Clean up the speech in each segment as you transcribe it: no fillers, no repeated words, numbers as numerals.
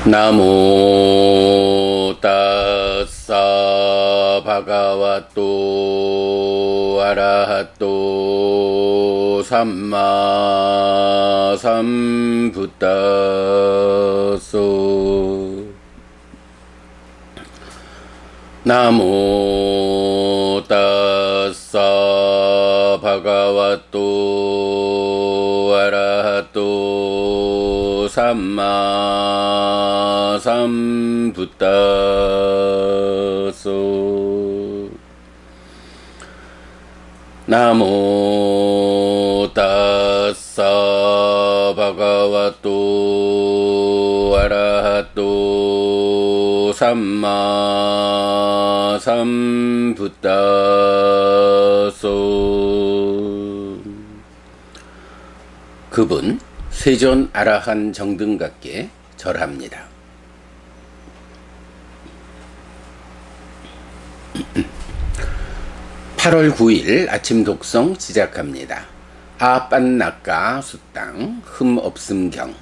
나모 따사 바가와또 아라하또 삼마 삼부따소 나모 따사 바가와또 아라하또 삼마 삼부따소 나모 따사 바가와또 아라하또 삼마 삼부따소. 그분 세존 아라한 정등각께 절합니다. (8월 9일) 아침 독성 시작합니다. 아빤나까 수땅 흠없음경.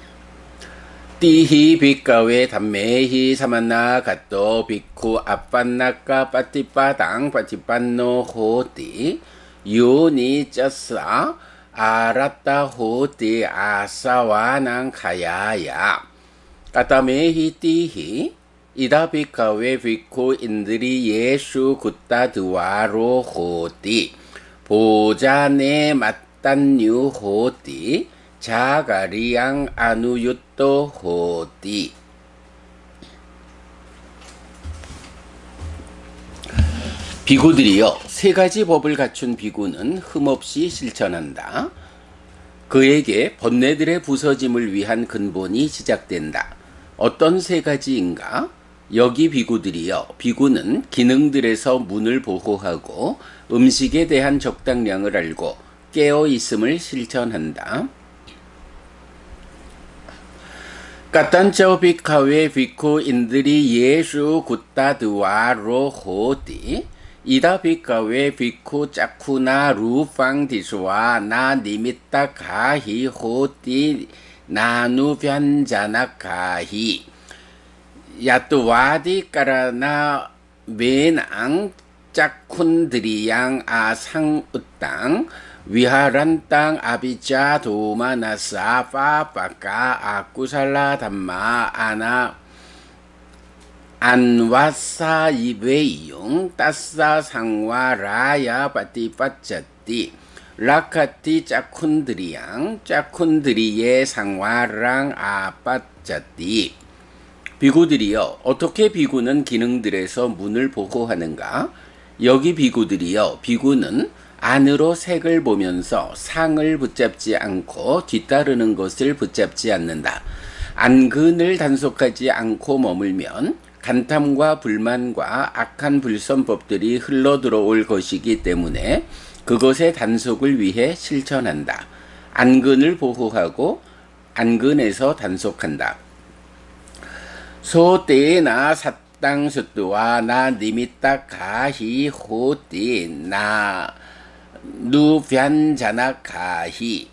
띠히 빗가웨 담메히 사만나 갓도 비쿠 아빤나까 빠띠빠당 빠띠빤노 호띠 요니 쩌싸 아라따 호띠 아사와낭 가야야 까따메히 띠히 이다 비카웨 비쿠 인드리 예수 굿다 드와로 호띠 보자네 맞단유 호띠 자가리양 아누유또 호띠. 비구들이여, 세 가지 법을 갖춘 비구는 흠없이 실천한다. 그에게 번뇌들의 부서짐을 위한 근본이 시작된다. 어떤 세 가지인가? 여기 비구들이여, 비구는 기능들에서 문을 보호하고 음식에 대한 적당량을 알고 깨어 있음을 실천한다. 까딴쩌 비카웨 비쿠 인드리 예수 굿다 드와로 호띠 이다 비카웨 비쿠 짜쿠나 루팡 디수와 나 니미따 가히 호띠 나누 변자나 가히 야뚜와디 까라나 메낭 짜쿤드리양 아상 으땅 위하란 땅 아비자 도마나사 파파까 아쿠살라 담마 아나 안와사 이베이용 따사 상와 라야 바티파짜띠 라카티 짜쿤드리양 상와랑 아빠짜띠. 비구들이여, 어떻게 비구는 기능들에서 문을 보호하는가? 여기 비구들이여, 비구는 안으로 색을 보면서 상을 붙잡지 않고 뒤따르는 것을 붙잡지 않는다. 안근을 단속하지 않고 머물면 간탐과 불만과 악한 불선법들이 흘러들어올 것이기 때문에 그것의 단속을 위해 실천한다. 안근을 보호하고 안근에서 단속한다. 소떼나 사땅 수뚜와 나 니미따 가히 호띠 나 누변자나 가히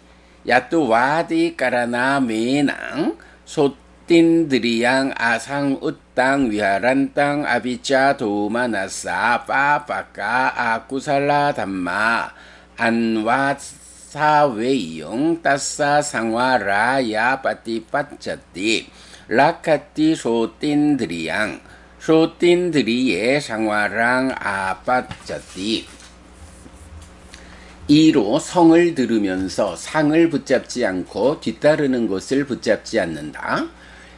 야뚜와디 까라나 메낭 소틴드리양 아상 우땅 위하란 땅 아비자 도마나사 파파까 아쿠살라 담마 안와사웨이용 따사 상와라야 빠띠빠짜띠 라카띠 소틴드리양 소틴드리예 상와랑 아빠짜띠. 이로 성을 들으면서 상을 붙잡지 않고 뒤따르는 것을 붙잡지 않는다.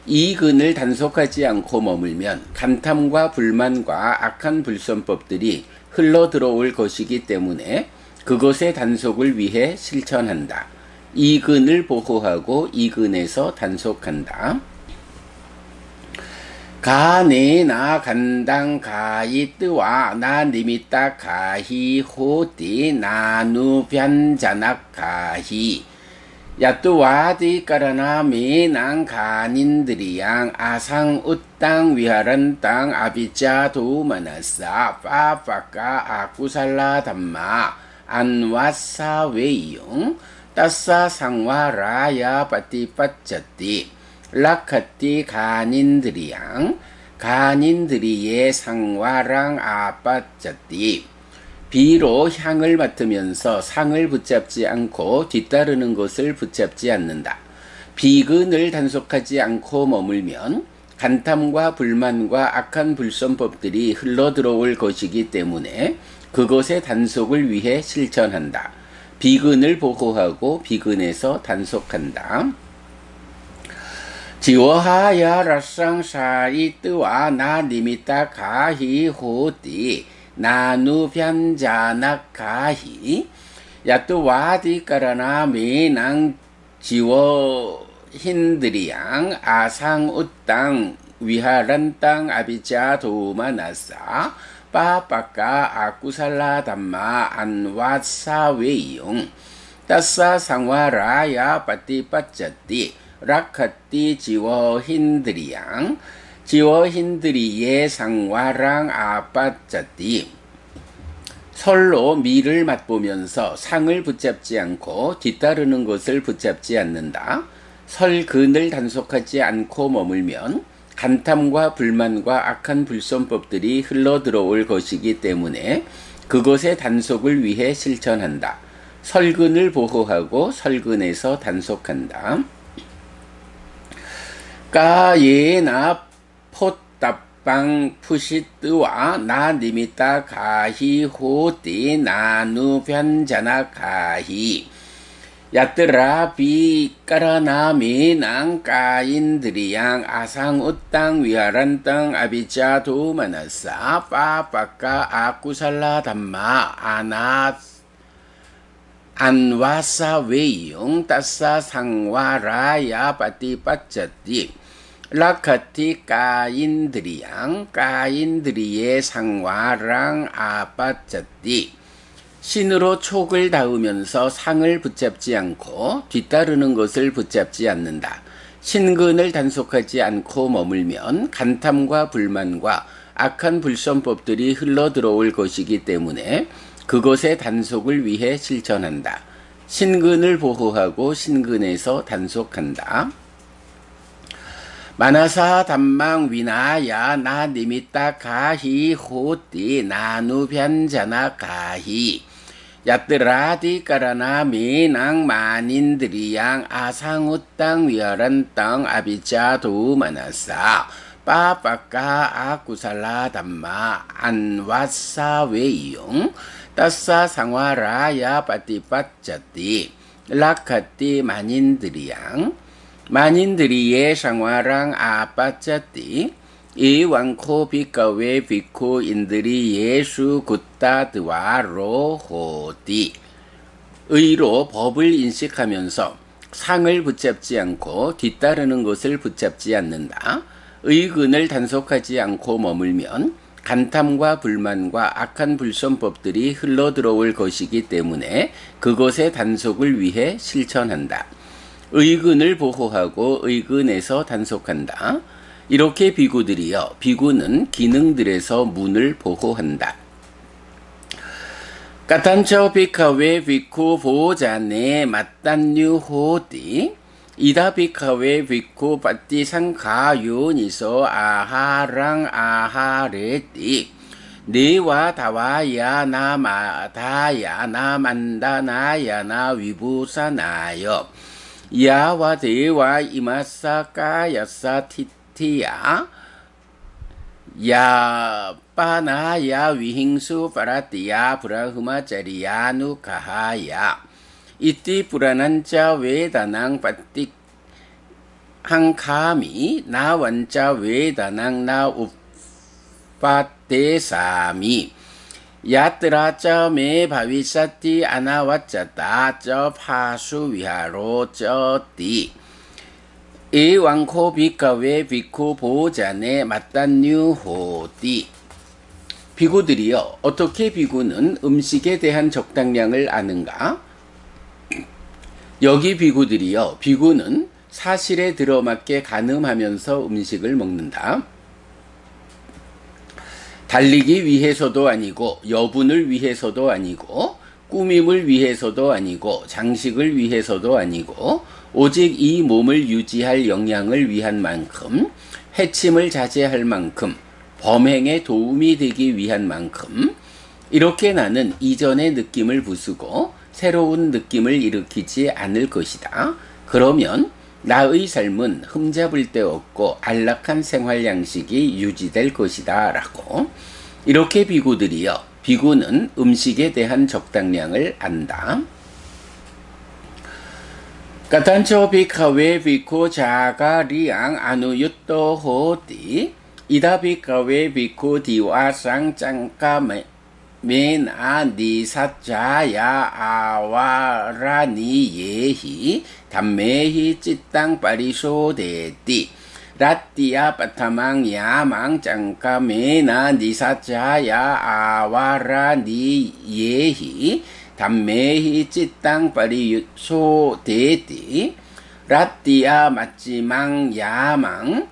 이 근을 단속하지 않고 머물면 간탐과 불만과 악한 불선법들이 흘러들어올 것이기 때문에 그것의 단속을 위해 실천한다. 이 근을 보호하고 이 근에서 단속한다. 가네나 간당 가이 뜨와 나 니미따 가히 호띠 나누 변자나 가히 야뚜와디 까라나 메낭 가닌드리양 아상 우땅 위하란 땅 아비자 도마나사 파파까 아쿠살라 담마 안와사 웨이용 따사 상와 라야 바띠빠짜띠 라카띠 간인들이양 간인들이의 상와랑 아빠짜띠 비로 향을 맡으면서 상을 붙잡지 않고 뒤따르는 것을 붙잡지 않는다. 비근을 단속하지 않고 머물면 간탐과 불만과 악한 불선법들이 흘러들어올 것이기 때문에 그것의 단속을 위해 실천한다. 비근을 보호하고 비근에서 단속한다. 지워하야 라상사이 뜨와 나 니미타 가히 호띠 나누 변자나 가히 야또 와디 까라나 메낭 지워 힌드리양 아상 우땅 위하란 땅 아비자 도마나사 빠빠까 아쿠살라 담마 안와사 웨이용 따사 상와라야 빠띠빠짜띠 라카띠 지워 힌드리양 지워 힌드리의 상와랑 아빠짜띠 설로 미를 맛보면서 상을 붙잡지 않고 뒤따르는 것을 붙잡지 않는다. 설근을 단속하지 않고 머물면 간탐과 불만과 악한 불선법들이 흘러들어올 것이기 때문에 그것의 단속을 위해 실천한다. 설근을 보호하고 설근에서 단속한다. 까예나 포따빵 푸시뜨와 나 니미따 가히 호띠 나누 변자나 가히 야뜨라 비 까라나 미낭 까인들이양 아상 우땅 위하란 땅 아비자 도마나사 빠빠까 아쿠살라 담마 아나 안와사 웨이용 따사 상와라야 빠띠빠짜띠 라카티 까인들이양 까인들이의 상와랑 아빠짜띠 신으로 촉을 닿으면서 상을 붙잡지 않고 뒤따르는 것을 붙잡지 않는다. 신근을 단속하지 않고 머물면 간탐과 불만과 악한 불선법들이 흘러들어올 것이기 때문에 그것의 단속을 위해 실천한다. 신근을 보호하고 신근에서 단속한다. 마나사 담망 위나야 나 니미따 가히 호띠 나누 변자나 가히 야뜨라디 까라나 미낭 만인들이양 아상우 땅 위아란 땅 아비자 도마나사 빠빠까 아쿠살라 담마 안와사 웨이용 따사 상와라야 빠띠빠짜띠 라카띠 만인들이양 만인들이의 상와랑 아빠짜띠 이왕코 비카웨 비코인들이 예수 굿다드와로 호띠 의로 법을 인식하면서 상을 붙잡지 않고 뒤따르는 것을 붙잡지 않는다. 의근을 단속하지 않고 머물면 간탐과 불만과 악한 불선법들이 흘러들어올 것이기 때문에 그것의 단속을 위해 실천한다. 의근을 보호하고 의근에서 단속한다. 이렇게 비구들이여 비구는 기능들에서 문을 보호한다. 까탄처 비카웨 비쿠 보자네 맞단유 호띠 이다 비카웨 비쿠 빠띠상 가요니소 아하랑 아하레띠 네와 다와야 나 마다야 나 만다나야 나 위부사나여 야와 대와 이마사 까야사 티티야 야 빠나야 위행수 파라티야 브라흐마짜리야 누카하야 이띠 불안한자 외다낭 빠띠 항카미 나 완자 외다낭 나 우파테사미 야뜨라짜 메 바위사띠 아나와짜따 저 파수 위하로 저띠 이왕코 비카웨 비쿠 보자네 맞단유 호띠 비구들이여 어떻게 비구는 음식에 대한 적당량을 아는가? 여기 비구들이여 비구는 사실에 들어맞게 가늠하면서 음식을 먹는다. 달리기 위해서도 아니고 여분을 위해서도 아니고 꾸밈을 위해서도 아니고 장식을 위해서도 아니고 오직 이 몸을 유지할 영양을 위한 만큼, 해침을 자제할 만큼, 범행에 도움이 되기 위한 만큼 이렇게 나는 이전의 느낌을 부수고 새로운 느낌을 일으키지 않을 것이다. 그러면 나의 삶은 흠잡을 데 없고 안락한 생활 양식이 유지될 것이다 라고. 이렇게 비구들이여, 비구는 음식에 대한 적당량을 안다. 까탄초 비카웨 비쿠 자가 리앙 아누윳도 호띠 이다 비카웨 비쿠 디와 쌍짱까 메나 니사자야 아와라니 예히 담메히 찌땅 빠리쇼데띠 라띠야 빠타망 야망 짱까 메나 니사자야 아와라니 예히 담메히 찌땅 빠리쇼데띠 라띠야 마찌망 야망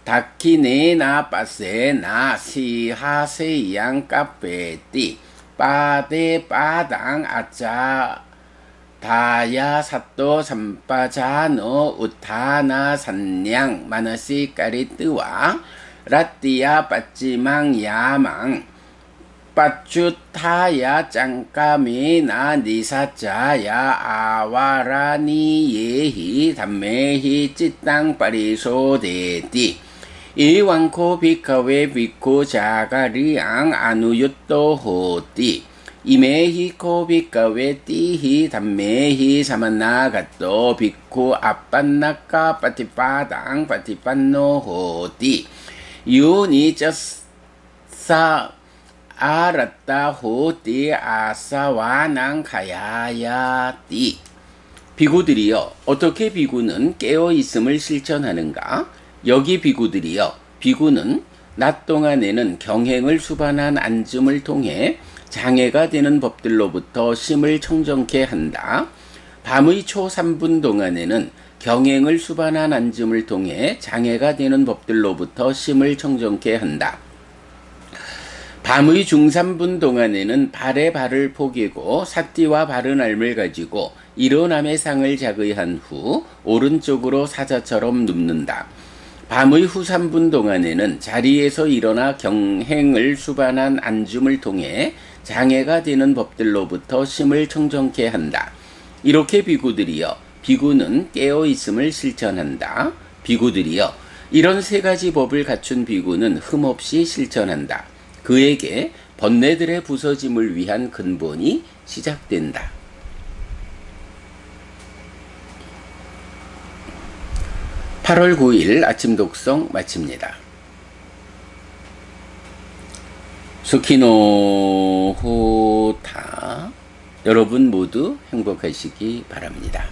다키네나 빠세나 시하세양 까페띠 빠데 빠당 아짜 다야 사또 삼빠자노 우타나 산냥 마나시 까리뜨와 라띠야 빠찌망 야망 빠쭈타야 짱까메나 니사자야 아와라니 예히 담메히 찌땅 빠리소데띠 이왕코 비카웨 비코 자가리앙 아누윳도 호띠 이메히코 비카웨 띠히 담메히 사만나가또 비코 아빤나까 빠티빠당 빠티빤노 호띠 유니저사 아라따 호띠 아사와낭 가야야띠. 비구들이여, 어떻게 비구는 깨어있음을 실천하는가? 여기 비구들이여, 비구는 낮 동안에는 경행을 수반한 앉음을 통해 장애가 되는 법들로부터 심을 청정케 한다. 밤의 초 3분 동안에는 경행을 수반한 앉음을 통해 장애가 되는 법들로부터 심을 청정케 한다. 밤의 중 3분 동안에는 발에 발을 포개고 사띠와 바른 알을 가지고 일어남의 상을 자의한 후 오른쪽으로 사자처럼 눕는다. 밤의 후 3분 동안에는 자리에서 일어나 경행을 수반한 앉음을 통해 장애가 되는 법들로부터 심을 청정케 한다. 이렇게 비구들이여, 비구는 깨어있음을 실천한다. 비구들이여, 이런 세 가지 법을 갖춘 비구는 흠없이 실천한다. 그에게 번뇌들의 부서짐을 위한 근본이 시작된다. (8월 9일) 아침 독성 마칩니다. 수키노 호타. 여러분 모두 행복하시기 바랍니다.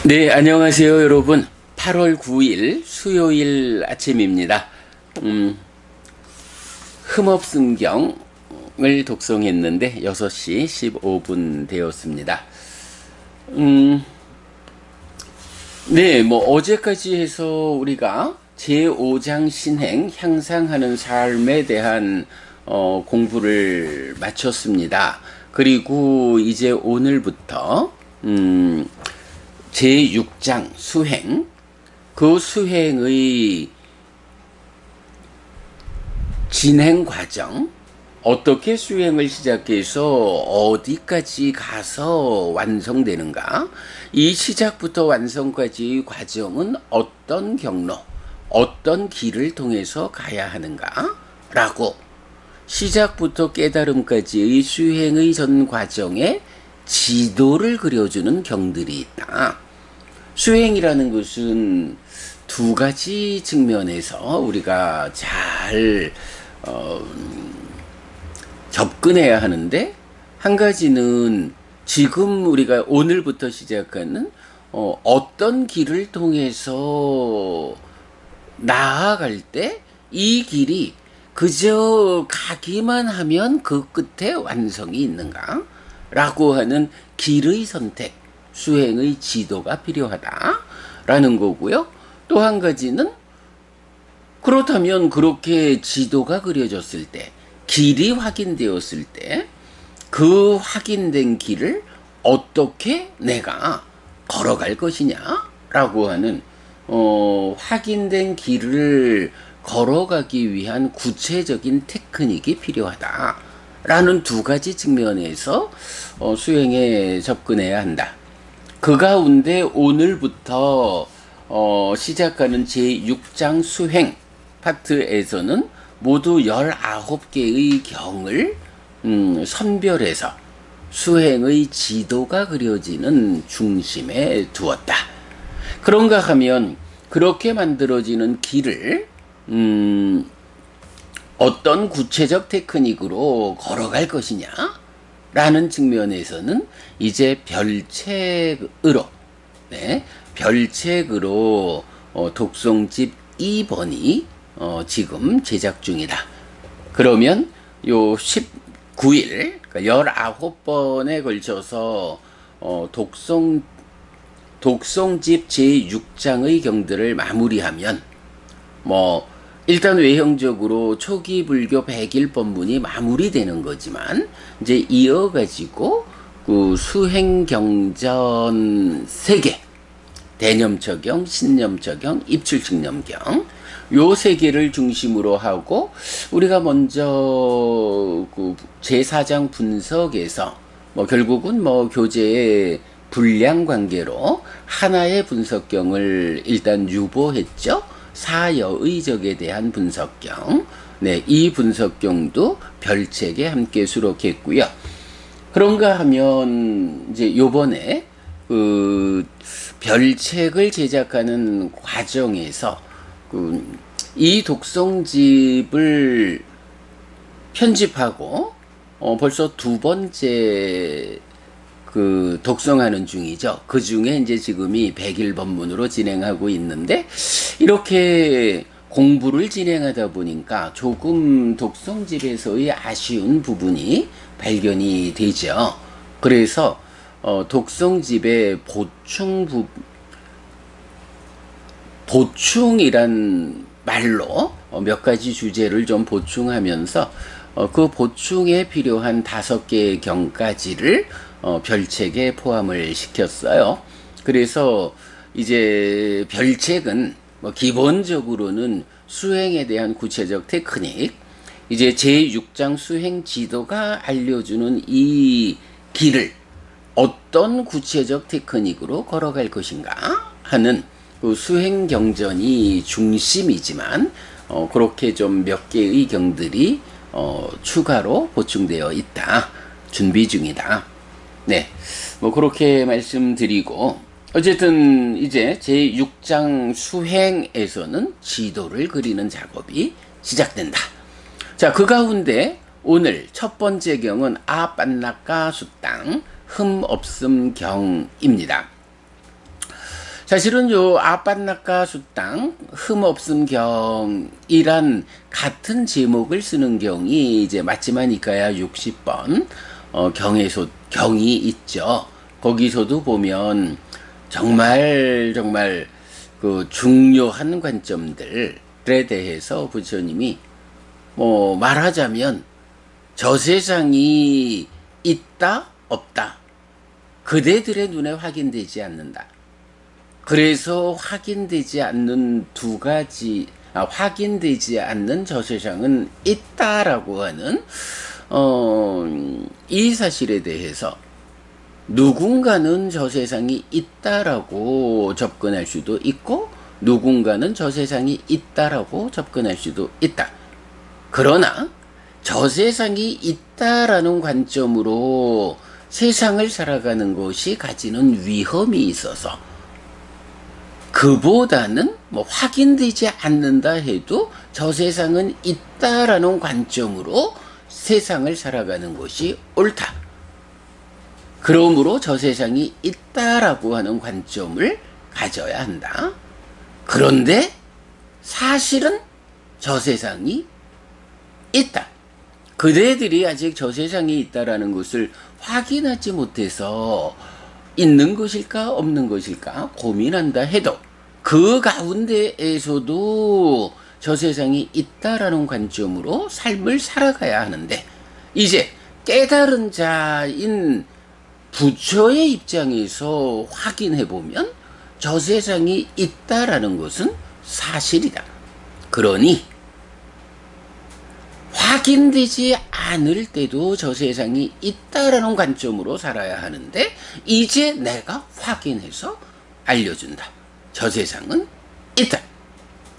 네, 안녕하세요 여러분. 8월 9일 수요일 아침입니다. 흠업승경을 독송했는데 6시 15분 되었습니다. 네, 어제까지 해서 우리가 제5장 신행 향상하는 삶에 대한 공부를 마쳤습니다. 그리고 이제 오늘부터 제6장 수행, 그 수행의 진행 과정, 어떻게 수행을 시작해서 어디까지 가서 완성되는가, 이 시작부터 완성까지의 과정은 어떤 경로, 어떤 길을 통해서 가야 하는가 라고 시작부터 깨달음까지의 수행의 전 과정에 지도를 그려주는 경들이 있다. 수행이라는 것은 두 가지 측면에서 우리가 잘 접근해야 하는데, 한 가지는 지금 우리가 오늘부터 시작하는 어떤 길을 통해서 나아갈 때 이 길이 그저 가기만 하면 그 끝에 완성이 있는가 라고 하는 길의 선택, 수행의 지도가 필요하다라는 거고요. 또 한 가지는 그렇다면 그렇게 지도가 그려졌을 때, 길이 확인되었을 때, 그 확인된 길을 어떻게 내가 걸어갈 것이냐라고 하는 확인된 길을 걸어가기 위한 구체적인 테크닉이 필요하다라는 두 가지 측면에서 수행에 접근해야 한다. 그 가운데 오늘부터 시작하는 제6장 수행 파트에서는 모두 19개의 경을 선별해서 수행의 지도가 그려지는 중심에 두었다. 그런가 하면 그렇게 만들어지는 길을 어떤 구체적 테크닉으로 걸어갈 것이냐 라는 측면에서는 이제 별책으로 별책으로 독송집 2번이 지금 제작 중이다. 그러면 요 19일, 그러니까 19번에 걸쳐서 독송집 제6장의 경들을 마무리하면 일단 외형적으로 초기 불교 100일 법문이 마무리되는 거지만 이제 이어가지고 그 수행경전 3개, 대념처경, 신념처경, 입출측념경 요 3개를 중심으로 하고 우리가 먼저 그 제4장 분석에서 결국은 교재의 분량 관계로 하나의 분석경을 일단 유보했죠. 사여의적에 대한 분석경. 이 분석경도 별책에 함께 수록했고요. 그런가 하면 이제 요번에 그 별책을 제작하는 과정에서 이 독송집을 편집하고 벌써 2번째 그 독송하는 중이죠. 그 중에 이제 지금이 100일 법문으로 진행하고 있는데 이렇게 공부를 진행하다 보니까 조금 독송집에서의 아쉬운 부분이 발견이 되죠. 그래서 독송집의 보충이란 말로 몇 가지 주제를 좀 보충하면서 그 보충에 필요한 5개의 경까지를 별책에 포함을 시켰어요. 그래서 이제 별책은 기본적으로는 수행에 대한 구체적 테크닉, 이제 제6장 수행 지도가 알려주는 이 길을 어떤 구체적 테크닉으로 걸어갈 것인가 하는 그 수행 경전이 중심이지만 그렇게 좀 몇 개의 경들이 추가로 보충되어 있다. 준비 중이다. 그렇게 말씀드리고 어쨌든 이제 제6장 수행에서는 지도를 그리는 작업이 시작된다. 자, 그 가운데 오늘 첫 번째 경은 아빤나까 수땅 흠없음 경입니다. 사실은 요 아빤나까 수땅 흠없음 경이란 같은 제목을 쓰는 경이 이제 맞지마니까야 60번 경이 있죠. 거기서도 보면 정말 그 중요한 관점들에 대해서 부처님이 말하자면 저 세상이 있다 없다 그대들의 눈에 확인되지 않는다. 그래서 확인되지 않는 확인되지 않는 저 세상은 있다라고 하는 이 사실에 대해서 누군가는 저 세상이 있다라고 접근할 수도 있고 누군가는 저 세상이 있다라고 접근할 수도 있다. 그러나 저 세상이 있다라는 관점으로 세상을 살아가는 것이 가지는 위험이 있어서 그보다는 확인되지 않는다 해도 저 세상은 있다라는 관점으로 세상을 살아가는 것이 옳다. 그러므로 저 세상이 있다라고 하는 관점을 가져야 한다. 그런데 사실은 저 세상이 있다. 그대들이 아직 저 세상에 있다라는 것을 확인하지 못해서 있는 것일까 없는 것일까 고민한다 해도 그 가운데에서도 저 세상이 있다라는 관점으로 삶을 살아가야 하는데, 이제 깨달은 자인 부처의 입장에서 확인해 보면 저 세상이 있다라는 것은 사실이다. 그러니 확인되지 않을 때도 저 세상이 있다라는 관점으로 살아야 하는데, 이제 내가 확인해서 알려준다. 저 세상은 있다.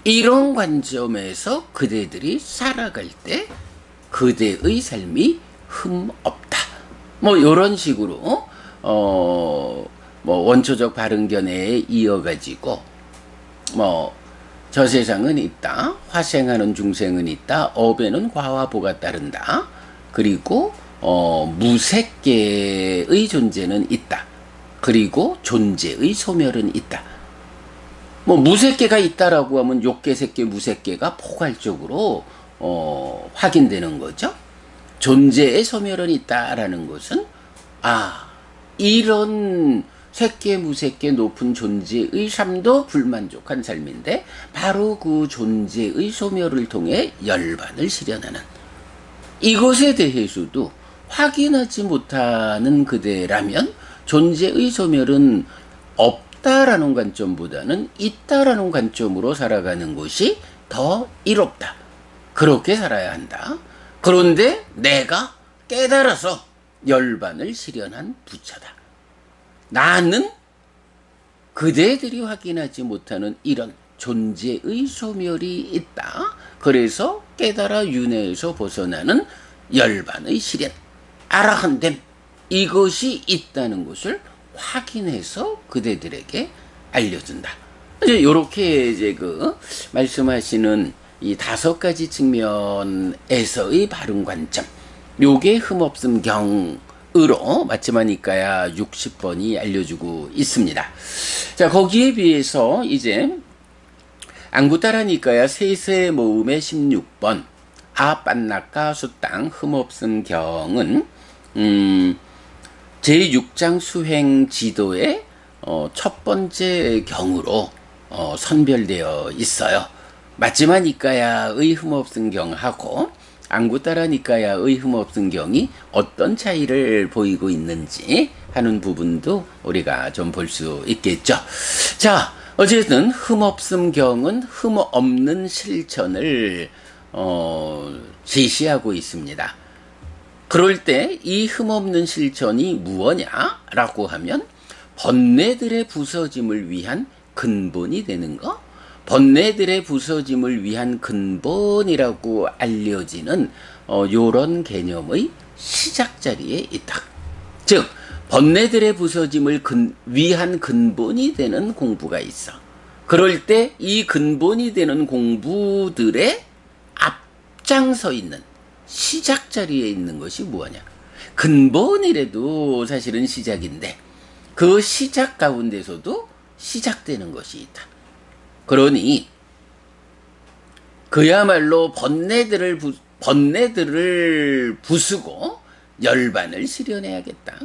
이런 관점에서 그대들이 살아갈 때 그대의 삶이 흠 없다. 뭐 이런 식으로 뭐 원초적 발응견에 이어가지고 저 세상은 있다. 화생하는 중생은 있다. 업에는 과와 보가 따른다. 그리고 무색계의 존재는 있다. 그리고 존재의 소멸은 있다. 뭐 무색계가 있다라고 하면 욕계, 색계, 무색계가 포괄적으로 확인되는 거죠. 존재의 소멸은 있다라는 것은 이런 색계, 무색계 높은 존재의 삶도 불만족한 삶인데, 바로 그 존재의 소멸을 통해 열반을 실현하는, 이것에 대해서도 확인하지 못하는 그대라면 존재의 소멸은 없다라는 관점보다는 있다라는 관점으로 살아가는 것이 더 이롭다. 그렇게 살아야 한다. 그런데 내가 깨달아서 열반을 실현한 부처다. 나는 그대들이 확인하지 못하는 이런 존재의 소멸이 있다. 그래서 깨달아 윤회에서 벗어나는 열반의 실현, 아라한됨, 이것이 있다는 것을 확인해서 그대들에게 알려준다. 이제 요렇게 이제 말씀하시는 이 5가지 측면에서의 바른 관점, 요게 흠없음 경으로 마치마니까야 60번이 알려주고 있습니다. 자, 거기에 비해서 이제 앙구타라니까야 세세 모음의 16번 아빤나까 수땅 흠없음 경은 제6장 수행 지도의 첫 번째 경으로 선별되어 있어요. 마지마니까야의 흠없음 경하고 앙구타라니까야의 흠없음 경이 어떤 차이를 보이고 있는지 하는 부분도 우리가 좀 볼 수 있겠죠. 자, 어쨌든 흠없음 경은 흠없는 실천을 제시하고 있습니다. 그럴 때 이 흠없는 실천이 무엇냐라고 하면 번뇌들의 부서짐을 위한 근본이 되는 거, 번뇌들의 부서짐을 위한 근본이라고 알려지는 요런 개념의 시작 자리에 있다. 즉 번뇌들의 부서짐을 위한 근본이 되는 공부가 있어. 그럴 때 이 근본이 되는 공부들의 앞장서 있는 시작 자리에 있는 것이 무엇이냐? 근본이라도 사실은 시작인데 그 시작 가운데서도 시작되는 것이 있다. 그러니 그야말로 번뇌들을 부수고 열반을 실현해야겠다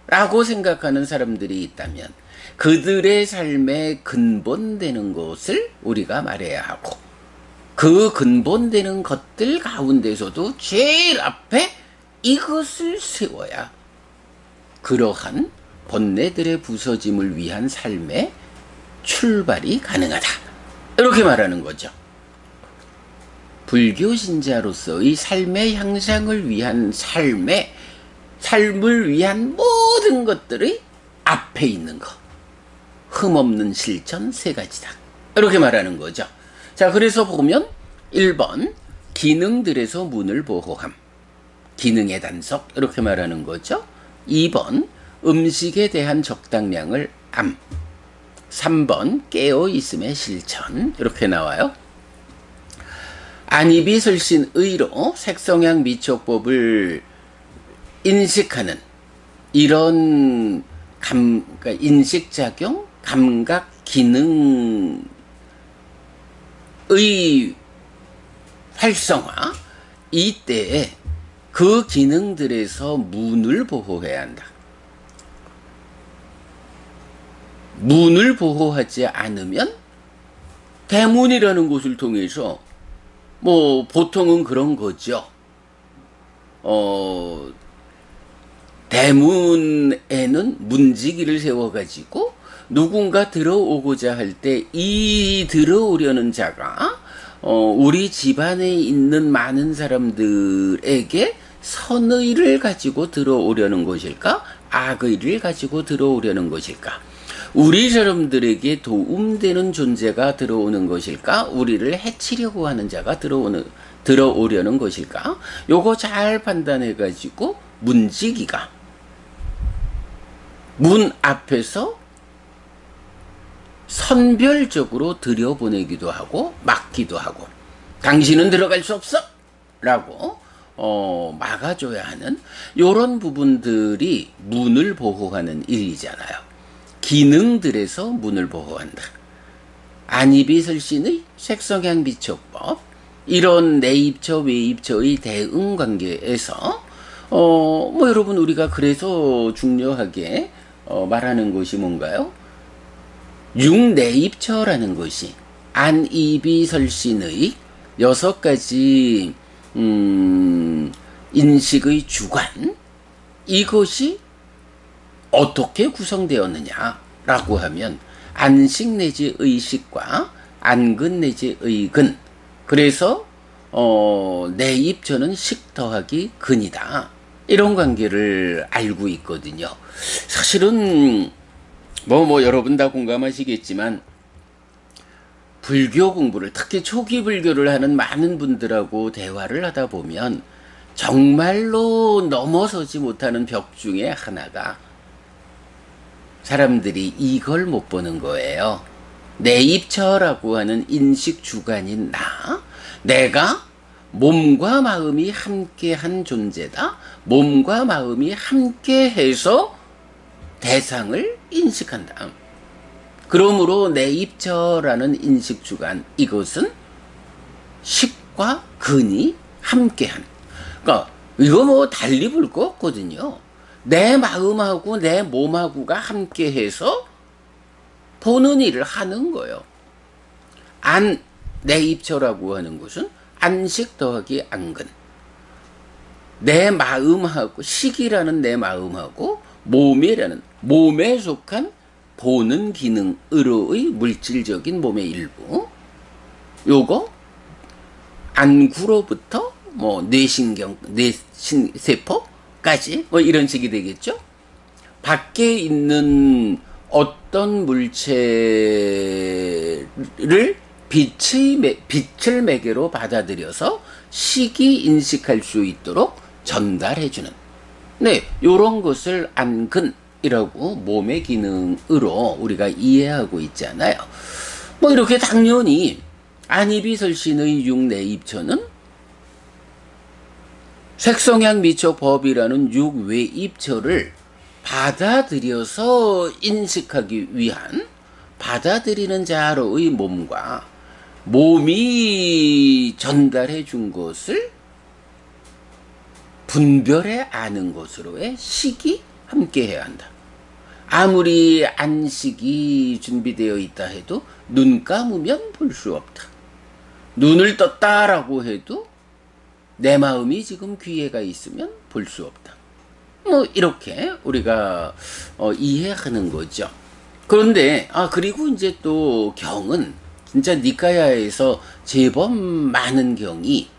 라고 생각하는 사람들이 있다면 그들의 삶의 근본되는 것을 우리가 말해야 하고, 그 근본되는 것들 가운데서도 제일 앞에 이것을 세워야 그러한 번뇌들의 부서짐을 위한 삶의 출발이 가능하다. 이렇게 말하는 거죠. 불교 신자로서의 삶의 향상을 위한 삶을 위한 모든 것들의 앞에 있는 것, 흠없는 실천 3가지다. 이렇게 말하는 거죠. 자, 그래서 보면 1번 기능들에서 문을 보호함, 기능의 단속, 이렇게 말하는 거죠. 2번 음식에 대한 적당량을 암, 3번 깨어있음의 실천, 이렇게 나와요. 안이비설신의로 색성향 미촉법을 인식하는 이런 그러니까 인식작용, 감각, 기능의 활성화, 이때에 그 기능들에서 문을 보호해야 한다. 문을 보호하지 않으면 대문이라는 곳을 통해서 뭐 보통은 그런 거죠. 대문에는 문지기를 세워가지고 누군가 들어오고자 할 때 이 들어오려는 자가 우리 집안에 있는 많은 사람들에게 선의를 가지고 들어오려는 것일까? 악의를 가지고 들어오려는 것일까? 우리 사람들에게 도움되는 존재가 들어오는 것일까? 우리를 해치려고 하는 자가 들어오려는 것일까? 요거 잘 판단해 가지고 문지기가 문 앞에서 선별적으로 들여보내기도 하고 막기도 하고, 당신은 들어갈 수 없어! 라고 막아줘야 하는 요런 부분들이 문을 보호하는 일이잖아요. 기능들에서 문을 보호한다. 안이비설신의 색성향비촉법, 이런 내입처 외입처의 대응 관계에서 뭐 여러분 우리가 그래서 중요하게 말하는 것이 뭔가요? 육내입처라는 것이 안이비설신의 6가지 인식의 주관, 이것이 어떻게 구성되었느냐라고 하면 안식 내지 의식과 안근 내지 의근, 그래서 내입처는 식 더하기 근이다, 이런 관계를 알고 있거든요. 사실은 뭐 여러분 다 공감하시겠지만 불교 공부를, 특히 초기 불교를 하는 많은 분들하고 대화를 하다 보면 정말로 넘어서지 못하는 벽 중에 하나가, 사람들이 이걸 못 보는 거예요. 내입처라고 하는 인식 주관인 내가 몸과 마음이 함께한 존재다. 몸과 마음이 함께해서 대상을 인식한다. 그러므로 내입처라는 인식 주관, 이것은 식과 근이 함께한, 그러니까 이거 뭐 달리 볼 거 없거든요. 내 마음하고 내 몸하고가 함께해서 보는 일을 하는 거예요. 내입처라고 하는 것은 안식 더하기 안근, 내 마음하고, 식이라는 내 마음하고 몸이라는, 몸에 속한 보는 기능으로의 물질적인 몸의 일부, 요거 안구로부터 뭐 뇌신경, 뇌신세포까지 뭐 이런 식이 되겠죠. 밖에 있는 어떤 물체를 빛을 매개로 받아들여서 식이 인식할 수 있도록 전달해주는, 네, 요런 것을 안근이라고 몸의 기능으로 우리가 이해하고 있잖아요. 뭐 이렇게 당연히 안이비설신의 육내입처는 색성향미촉법이라는 육외입처를 받아들여서 인식하기 위한, 받아들이는 자로의 몸과 몸이 전달해 준 것을 분별해 아는 것으로의 식이 함께 해야 한다. 아무리 안식이 준비되어 있다 해도 눈 감으면 볼 수 없다. 눈을 떴다라고 해도 내 마음이 지금 귀에가 있으면 볼 수 없다. 뭐 이렇게 우리가 이해하는 거죠. 그런데 그리고 이제 또 경은 진짜 니카야에서 제법 많은 경이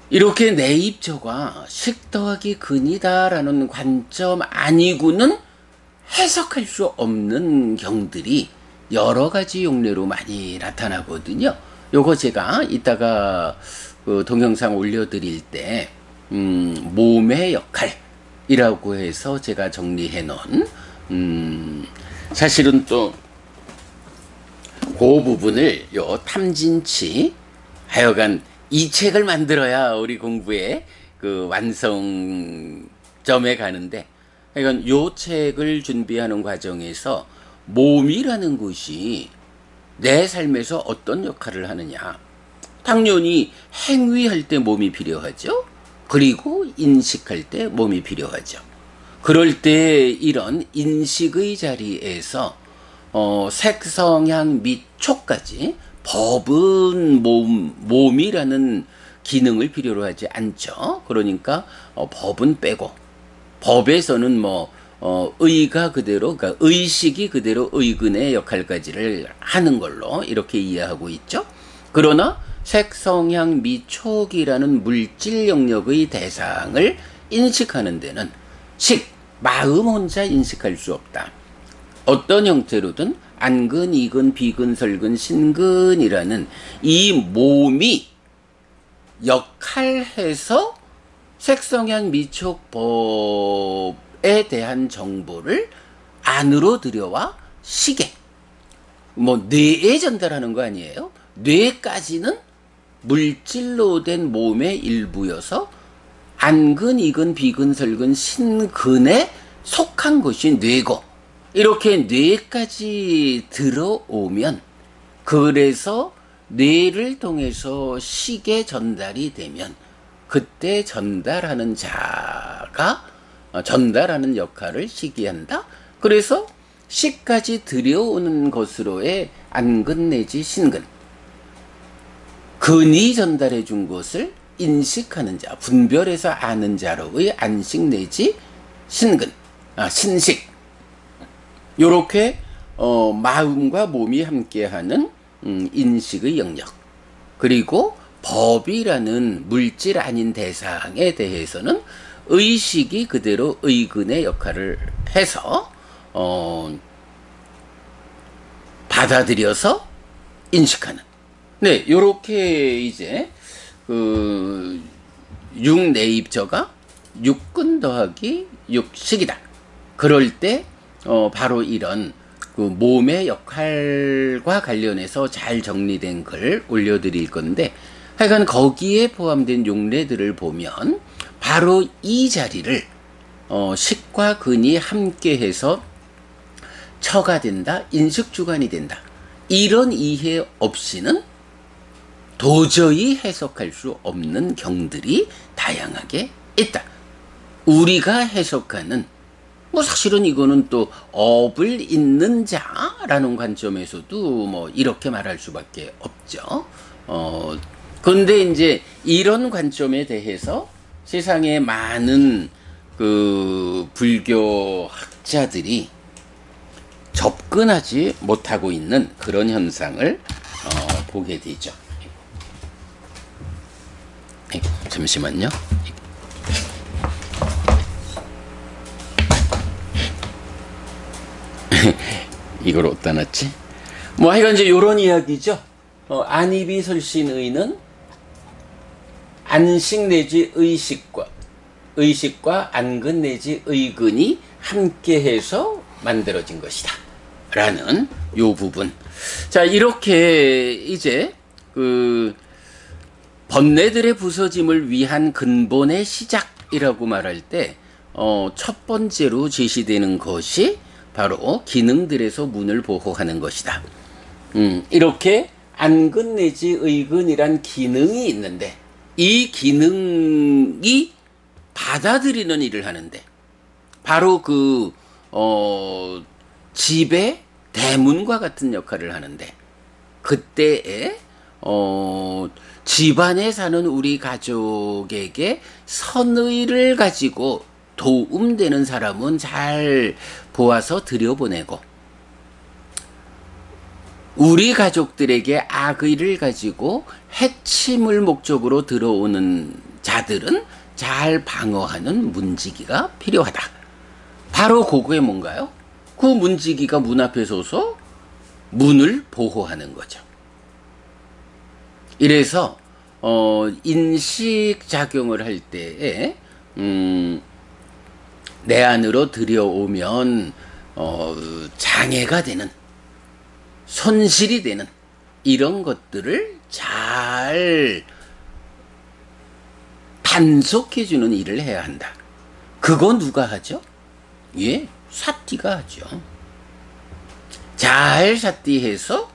이렇게 내입처가 식 더하기 근이다라는 관점 아니고는 해석할 수 없는 경들이 여러 가지 용례로 많이 나타나거든요. 요거 제가 이따가 그 동영상 올려드릴 때 몸의 역할이라고 해서 제가 정리해 놓은 사실은 또 그 부분을 요 탐진치, 하여간 이 책을 만들어야 우리 공부의 그 완성점에 가는데, 하여간 요 책을 준비하는 과정에서 몸이라는 것이 내 삶에서 어떤 역할을 하느냐, 당연히 행위할 때 몸이 필요하죠. 그리고 인식할 때 몸이 필요하죠. 그럴 때 이런 인식의 자리에서 색성향 및 촉까지 법은 몸이라는 기능을 필요로 하지 않죠. 그러니까 법은 빼고 법에서는 의가 그대로, 그러니까 의식이 그대로 의근의 역할까지를 하는 걸로 이렇게 이해하고 있죠. 그러나 색성향 미촉이라는 물질 영역의 대상을 인식하는 데는 마음 혼자 인식할 수 없다. 어떤 형태로든 안근, 이근, 비근, 설근, 신근이라는 이 몸이 역할해서 색성향 미촉법에 대한 정보를 안으로 들여와 시계, 뇌에 전달하는 거 아니에요? 뇌까지는 물질로 된 몸의 일부여서 안근, 이근, 비근, 설근, 신근에 속한 것이 뇌고, 이렇게 뇌까지 들어오면, 그래서 뇌를 통해서 식에 전달이 되면 그때 전달하는 자가 전달하는 역할을 식이 한다. 그래서 식까지 들여오는 것으로의 안근 내지 신근, 근이 전달해 준 것을 인식하는 자, 분별해서 아는 자로의 안식 내지 신근, 신식. 요렇게 마음과 몸이 함께하는 인식의 영역, 그리고 법이라는 물질 아닌 대상에 대해서는 의식이 그대로 의근의 역할을 해서 받아들여서 인식하는. 네, 요렇게 이제 육내입저가 육근 더하기 육식이다. 그럴 때 바로 이런 몸의 역할과 관련해서 잘 정리된 글 올려드릴 건데, 하여간 거기에 포함된 용례들을 보면 바로 이 자리를 식과 근이 함께해서 처가 된다, 인식주관이 된다, 이런 이해 없이는 도저히 해석할 수 없는 경들이 다양하게 있다. 우리가 해석하는, 사실은 이거는 또 업을 잇는 자라는 관점에서도 이렇게 말할 수밖에 없죠. 그런데 이제 이런 관점에 대해서 세상에 많은 불교 학자들이 접근하지 못하고 있는 그런 현상을 보게 되죠. 잠시만요. 이걸 어디다 놨지? 하여간 이제 요런 이야기죠. 안입이 설신의는 안식 내지 의식과 안근 내지 의근이 함께해서 만들어진 것이다 라는 요 부분. 자, 이렇게 이제 번뇌들의 부서짐을 위한 근본의 시작이라고 말할 때 첫 번째로 제시되는 것이 바로 기능들에서 문을 보호하는 것이다. 이렇게 안근 내지 의근이란 기능이 있는데, 이 기능이 받아들이는 일을 하는데, 바로 집의 대문과 같은 역할을 하는데, 그때에 집안에 사는 우리 가족에게 선의를 가지고 도움되는 사람은 잘 보아서 들여보내고, 우리 가족들에게 악의를 가지고 해침을 목적으로 들어오는 자들은 잘 방어하는 문지기가 필요하다. 바로 그거에 뭔가요? 그 문지기가 문 앞에 서서 문을 보호하는 거죠. 이래서 인식작용을 할 때에 내 안으로 들여오면 장애가 되는, 손실이 되는 이런 것들을 잘 단속해주는 일을 해야 한다. 그거 누가 하죠? 예, 사띠가 하죠. 잘 사띠해서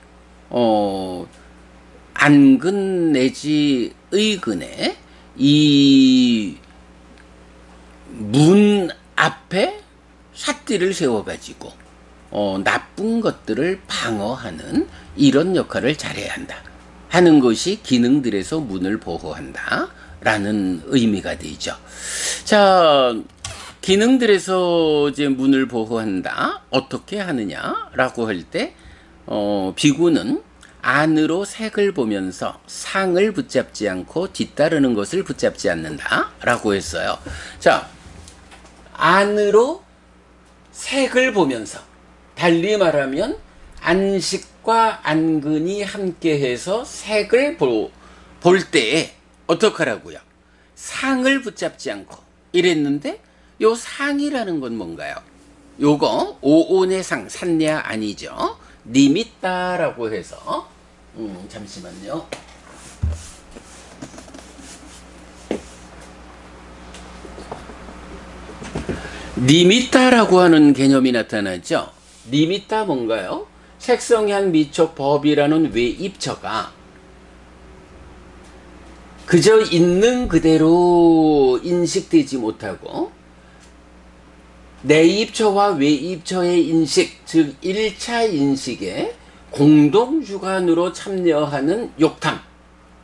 안근 내지 의근에 이 문 앞에 사띠를 세워가지고 나쁜 것들을 방어하는 이런 역할을 잘해야 한다 하는 것이 기능들에서 문을 보호한다 라는 의미가 되죠. 자, 기능들에서 이제 문을 보호한다 어떻게 하느냐라고 할 때 비구는 안으로 색을 보면서 상을 붙잡지 않고 뒤따르는 것을 붙잡지 않는다 라고 했어요. 자, 안으로 색을 보면서, 달리 말하면 안식과 안근이 함께해서 색을 볼 때에 어떡하라고요? 상을 붙잡지 않고 이랬는데 요 상이라는 건 뭔가요? 요거 오온의 상, 산야 아니죠. 니미따라고 해서 잠시만요. 니미따라고 하는 개념이 나타나죠. 니미따 뭔가요? 색성향 미촉 법이라는 외입처가 그저 있는 그대로 인식되지 못하고 내입처와 외입처의 인식, 즉 1차 인식에 공동주관으로 참여하는 욕탐,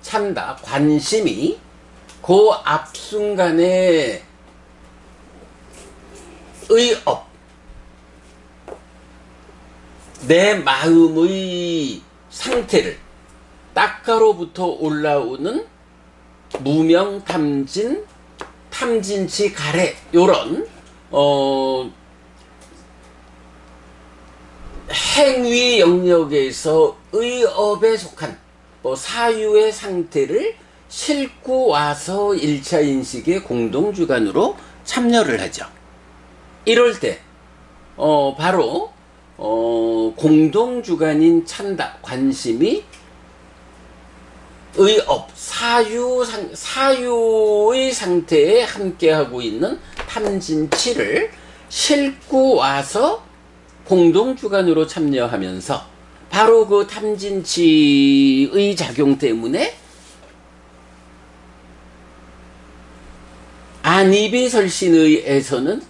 참다, 관심이 그 앞순간에 의업, 내 마음의 상태를 딱가로부터 올라오는 무명탐진, 탐진치 가래 요런 행위 영역에서 의업에 속한 사유의 상태를 싣고 와서 1차 인식의 공동주관으로 참여를 하죠. 이럴 때 바로 공동주관인 참다, 관심이 의업, 사유의 상태에 함께하고 있는 탐진치를 싣고 와서 공동주관으로 참여하면서 바로 그 탐진치의 작용 때문에 안이비설신의에서는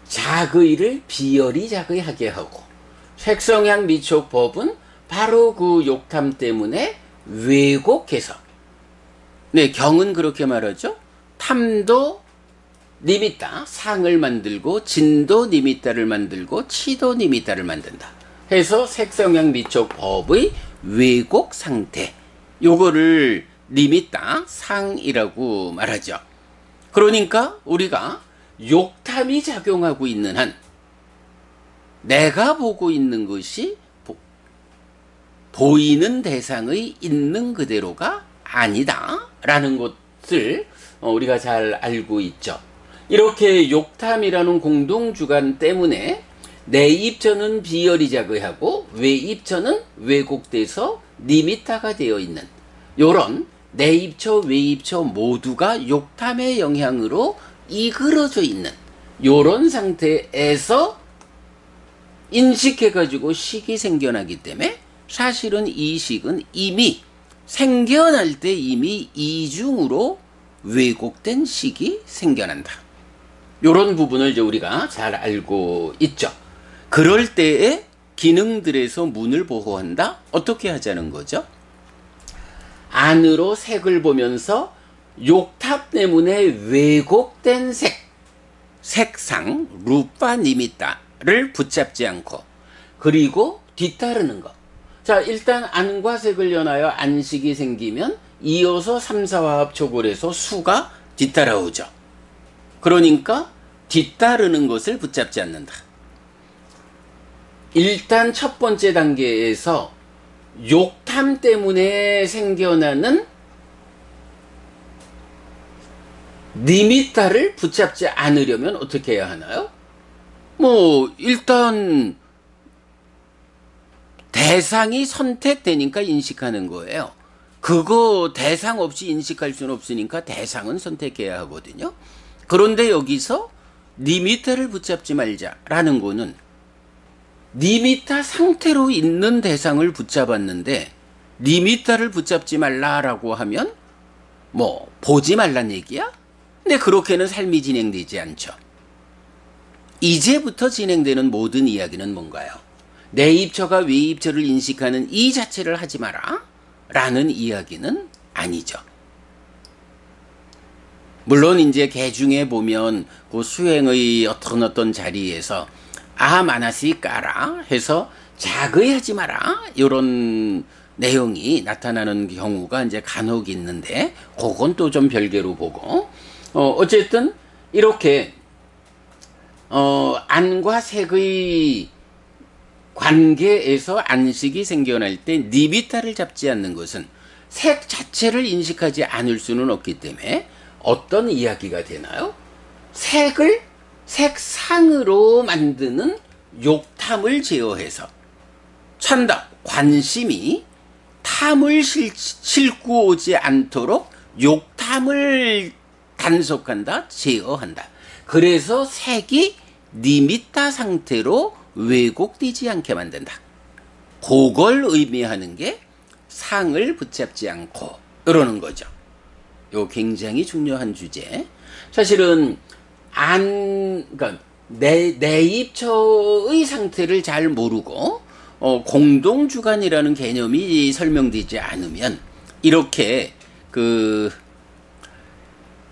자의를 비열이 자의하게 하고, 색성향 미촉법은 바로 그 욕탐 때문에 왜곡해서, 네, 경은 그렇게 말하죠. 탐도 니미따, 상을 만들고, 진도 니미따를 만들고, 치도 니미따를 만든다 해서 색성향 미촉법의 왜곡 상태, 요거를 니미따, 상이라고 말하죠. 그러니까 우리가 욕탐이 작용하고 있는 한 내가 보고 있는 것이 보이는 대상의 있는 그대로가 아니다 라는 것을 우리가 잘 알고 있죠. 이렇게 욕탐이라는 공동주관 때문에 내입처는 비열이 자의하고 외입처는 왜곡돼서 니미따가 되어 있는 요런 내입처 외입처 모두가 욕탐의 영향으로 이그러져 있는 요런 상태에서 인식해가지고 식이 생겨나기 때문에 사실은 이 식은 이미 생겨날 때 이미 이중으로 왜곡된 식이 생겨난다. 요런 부분을 이제 우리가 잘 알고 있죠. 그럴 때에 기능들에서 문을 보호한다? 어떻게 하자는 거죠? 안으로 색을 보면서 욕탑 때문에 왜곡된 색상, 루파 니미따를 붙잡지 않고, 그리고 뒤따르는 것. 자, 일단 안과 색을 연하여 안식이 생기면 이어서 3, 4화합 초골에서 수가 뒤따라오죠. 그러니까 뒤따르는 것을 붙잡지 않는다. 일단 첫 번째 단계에서 욕탐 때문에 생겨나는 니미따를 붙잡지 않으려면 어떻게 해야 하나요? 일단 대상이 선택되니까 인식하는 거예요. 그거 대상 없이 인식할 수는 없으니까 대상은 선택해야 하거든요. 그런데 여기서 니미따를 붙잡지 말자라는 거는 니미따 상태로 있는 대상을 붙잡았는데 니미따를 붙잡지 말라라고 하면 보지 말란 얘기야? 근데 그렇게는 삶이 진행되지 않죠. 이제부터 진행되는 모든 이야기는 뭔가요? 내입처가 외입처를 인식하는 이 자체를 하지 마라 라는 이야기는 아니죠. 물론 이제 개중에 보면 그 수행의 어떤 자리에서 마나시 까라 해서 자거하지 마라 이런 내용이 나타나는 경우가 이제 간혹 있는데 그건 또 좀 별개로 보고 어쨌든 이렇게 안과 색의 관계에서 안식이 생겨날 때 니미타를 잡지 않는 것은 색 자체를 인식하지 않을 수는 없기 때문에 어떤 이야기가 되나요? 색상으로 만드는 욕탐을 제어해서 천덕, 관심이 탐을 싣고 오지 않도록 욕탐을 단속한다, 제어한다. 그래서 색이 니미타 상태로 왜곡되지 않게 만든다. 그걸 의미하는 게 상을 붙잡지 않고 이러는 거죠. 요 굉장히 중요한 주제. 사실은 그러니까 내입처의 상태를 잘 모르고 공동주관이라는 개념이 설명되지 않으면 이렇게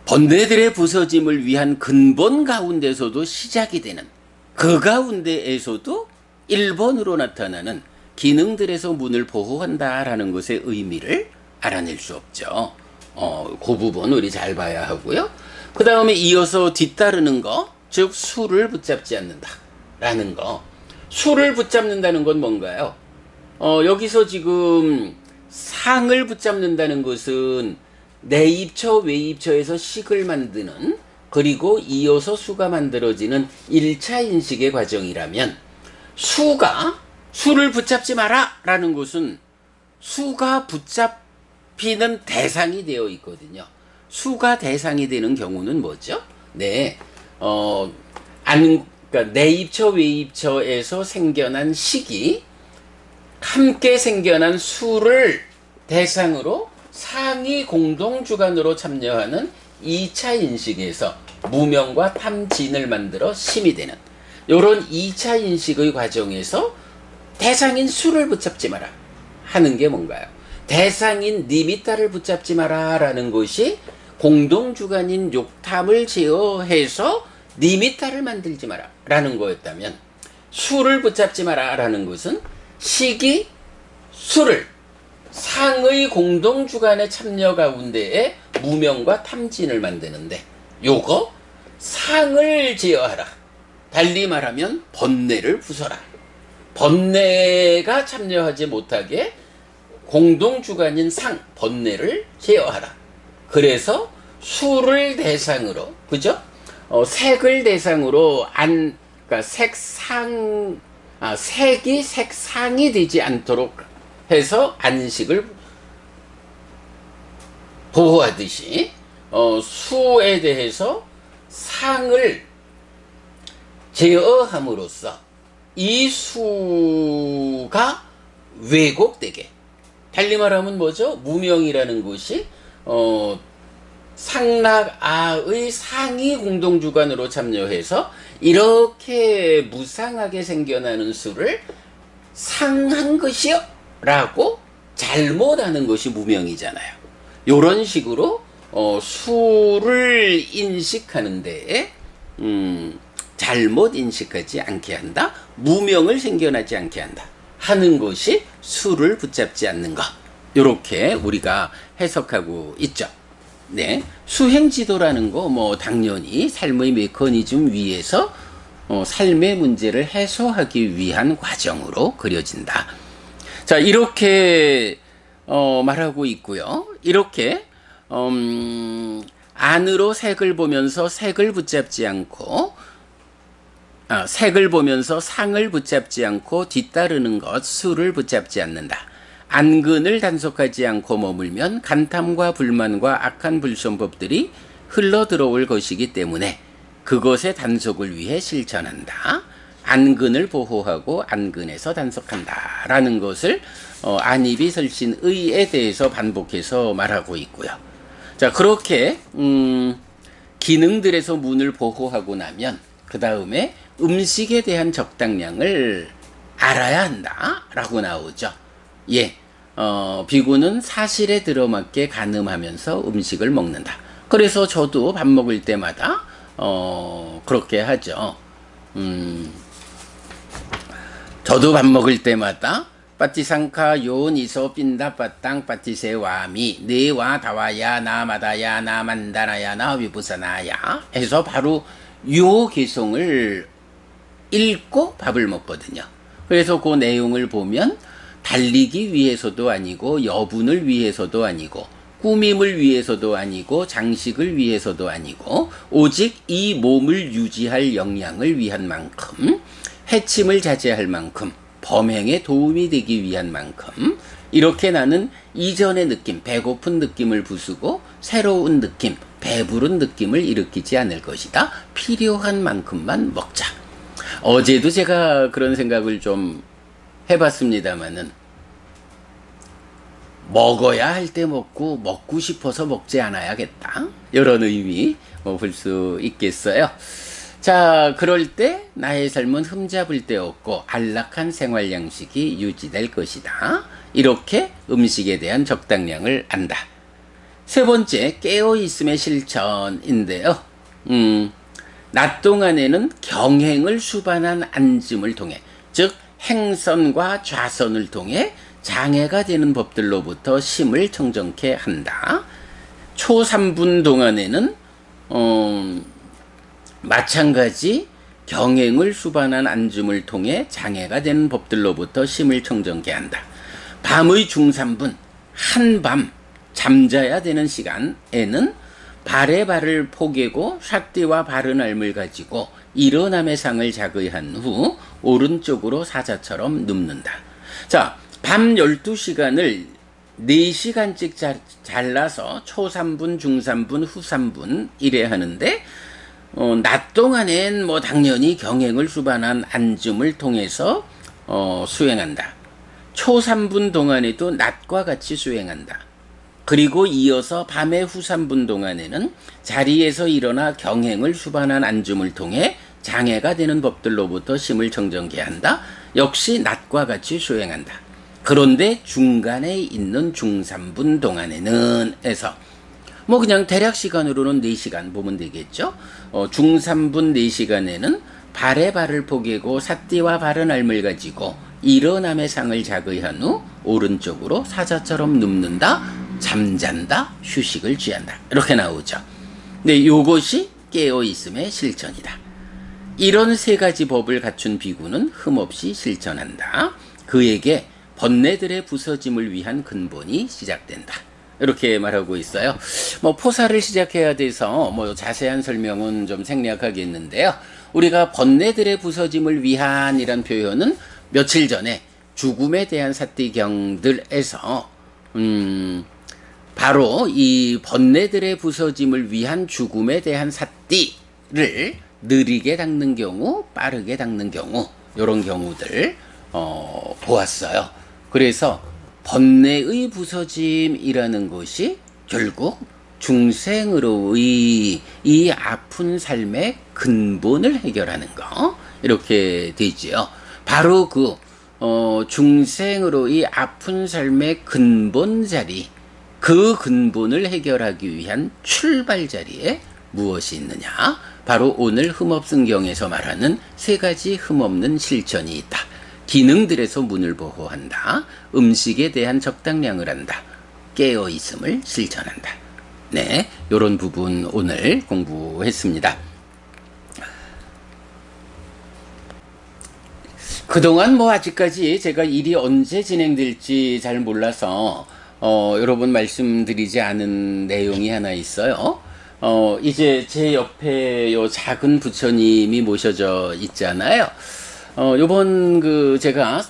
번뇌들의 부서짐을 위한 근본 가운데서도 시작이 되는 그 가운데에서도 1번으로 나타나는 기능들에서 문을 보호한다라는 것의 의미를 알아낼 수 없죠. 그 부분 우리 잘 봐야 하고요. 그 다음에 이어서 뒤따르는 거, 즉 수를 붙잡지 않는다라는 거. 수를 붙잡는다는 건 뭔가요? 여기서 지금 상을 붙잡는다는 것은 내입처, 외입처에서 식을 만드는 그리고 이어서 수가 만들어지는 1차 인식의 과정이라면 수를 붙잡지 마라 라는 것은 수가 붙잡히는 대상이 되어 있거든요. 수가 대상이 되는 경우는 뭐죠? 네, 그러니까 내입처, 외입처에서 생겨난 식이 함께 생겨난 수를 대상으로 상이 공동주관으로 참여하는 2차 인식에서 무명과 탐진을 만들어 심이 되는 이런 2차 인식의 과정에서 대상인 수를 붙잡지 마라 하는 게 뭔가요? 대상인 니미타를 붙잡지 마라 라는 것이 공동주관인 욕탐을 제어해서 니미타를 만들지 마라 라는 거였다면 수를 붙잡지 마라 라는 것은 식이 수를 상의 공동주관의 참여 가운데에 무명과 탐진을 만드는데 요거 상을 제어하라. 달리 말하면 번뇌를 부숴라. 번뇌가 참여하지 못하게 공동주관인 상, 번뇌를 제어하라. 그래서 수를 대상으로, 그죠? 색을 대상으로 그러니까 색이 색상이 되지 않도록 해서 안식을 보호하듯이 수에 대해서 상을 제어함으로써 이 수가 왜곡되게, 달리 말하면 뭐죠? 무명이라는 것이 상락아의 상이 공동주관으로 참여해서 이렇게 무상하게 생겨나는 수를 상한 것이요 라고 잘못하는 것이 무명이잖아요. 이런 식으로 수를 인식하는 데에 잘못 인식하지 않게 한다, 무명을 생겨나지 않게 한다 하는 것이 수를 붙잡지 않는 것, 이렇게 우리가 해석하고 있죠. 네, 수행지도라는 거 당연히 삶의 메커니즘 위에서 삶의 문제를 해소하기 위한 과정으로 그려진다. 자, 이렇게 말하고 있고요. 이렇게 안으로 색을 보면서 색을 붙잡지 않고 색을 보면서 상을 붙잡지 않고 뒤따르는 것, 수를 붙잡지 않는다. 안근을 단속하지 않고 머물면 간탐과 불만과 악한 불성법들이 흘러 들어올 것이기 때문에 그것의 단속을 위해 실천한다. 안근을 보호하고 안근에서 단속한다 라는 것을 안입이 설신의에 대해서 반복해서 말하고 있고요. 자, 그렇게 기능들에서 문을 보호하고 나면 그 다음에 음식에 대한 적당량을 알아야 한다 라고 나오죠. 예, 비구는 사실에 들어맞게 가늠하면서 음식을 먹는다. 그래서 저도 밥 먹을 때마다 그렇게 하죠. 저도 밥 먹을 때마다 빠티상카 요니소 빈다 빠땅 빠티세 와미 네와 다와야 나마다야 나만다나야 나위부사나야 해서 바로 요 개송을 읽고 밥을 먹거든요. 그래서 그 내용을 보면 달리기 위해서도 아니고 여분을 위해서도 아니고 꾸밈을 위해서도 아니고 장식을 위해서도 아니고 오직 이 몸을 유지할 역량을 위한 만큼 해침을 자제할 만큼 범행에 도움이 되기 위한 만큼 이렇게 나는 이전의 느낌, 배고픈 느낌을 부수고 새로운 느낌, 배부른 느낌을 일으키지 않을 것이다. 필요한 만큼만 먹자. 어제도 제가 그런 생각을 좀 해봤습니다마는 먹어야 할 때 먹고 먹고 싶어서 먹지 않아야겠다. 이런 의미 볼 수 있겠어요. 자, 그럴 때 나의 삶은 흠잡을 데 없고 안락한 생활 양식이 유지될 것이다. 이렇게 음식에 대한 적당량을 안다. 세 번째, 깨어있음의 실천인데요. 낮 동안에는 경행을 수반한 앉음을 통해, 즉 행선과 좌선을 통해 장애가 되는 법들로부터 심을 청정케 한다. 초 3분 동안에는 마찬가지 경행을 수반한 앉음을 통해 장애가 되는 법들로부터 심을 청정케 한다. 밤의 중3분 한밤 잠자야 되는 시간에는 발에 발을 포개고 샷띠와 바른 알을 가지고 일어남의 상을 자의한 후 오른쪽으로 사자처럼 눕는다. 자, 밤 12시간을 4시간씩 잘라서 초 3분, 중 3분, 후 3분 이래 하는데 낮 동안엔 뭐 당연히 경행을 수반한 앉음을 통해서 수행한다. 초 3분 동안에도 낮과 같이 수행한다. 그리고 이어서 밤의 후 3분 동안에는 자리에서 일어나 경행을 수반한 앉음을 통해 장애가 되는 법들로부터 심을 청정케 한다. 역시 낮과 같이 수행한다. 그런데 중간에 있는 중 3분 동안에는 해서 뭐 그냥 대략 시간으로는 4시간 보면 되겠죠. 중 3분 4시간에는 발에 발을 포개고 삿띠와 바른 알을 가지고 일어남의 상을 자의한 후 오른쪽으로 사자처럼 눕는다, 잠잔다, 휴식을 취한다. 이렇게 나오죠. 근데 이것이 깨어있음의 실천이다. 이런 세 가지 법을 갖춘 비구는 흠없이 실천한다. 그에게 번뇌들의 부서짐을 위한 근본이 시작된다. 이렇게 말하고 있어요. 뭐 포사를 시작해야 돼서 뭐 자세한 설명은 좀 생략하겠는데요. 우리가 번뇌들의 부서짐을 위한이란 표현은 며칠 전에 죽음에 대한 사띠경들에서 바로 이 번뇌들의 부서짐을 위한 죽음에 대한 사띠를 느리게 닦는 경우, 빠르게 닦는 경우, 이런 경우들 보았어요. 그래서 번뇌의 부서짐이라는 것이 결국 중생으로의 이 아픈 삶의 근본을 해결하는 거, 이렇게 되지요. 바로 그 중생으로의 아픈 삶의 근본 자리, 그 근본을 해결하기 위한 출발 자리에 무엇이 있느냐? 바로 오늘 흠업승경에서 말하는 세 가지 흠없는 실천이 있다. 기능들에서 문을 보호한다. 음식에 대한 적당량을 한다. 깨어있음을 실천한다. 네, 요런 부분 오늘 공부했습니다. 그동안 뭐 아직까지 제가 일이 언제 진행될지 잘 몰라서 여러분 말씀드리지 않은 내용이 하나 있어요. 이제 제 옆에 요 작은 부처님이 모셔져 있잖아요. 요번 제가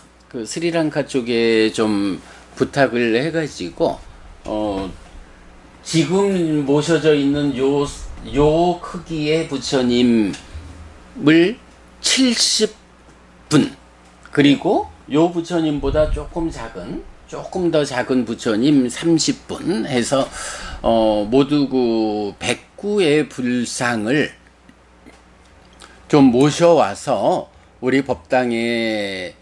스리랑카 쪽에 좀 부탁을 해가지고, 지금 모셔져 있는 요 크기의 부처님을 70분, 그리고 요 부처님보다 조금 더 작은 부처님 30분 해서, 모두 그 109의 불상을 좀 모셔와서 우리 법당에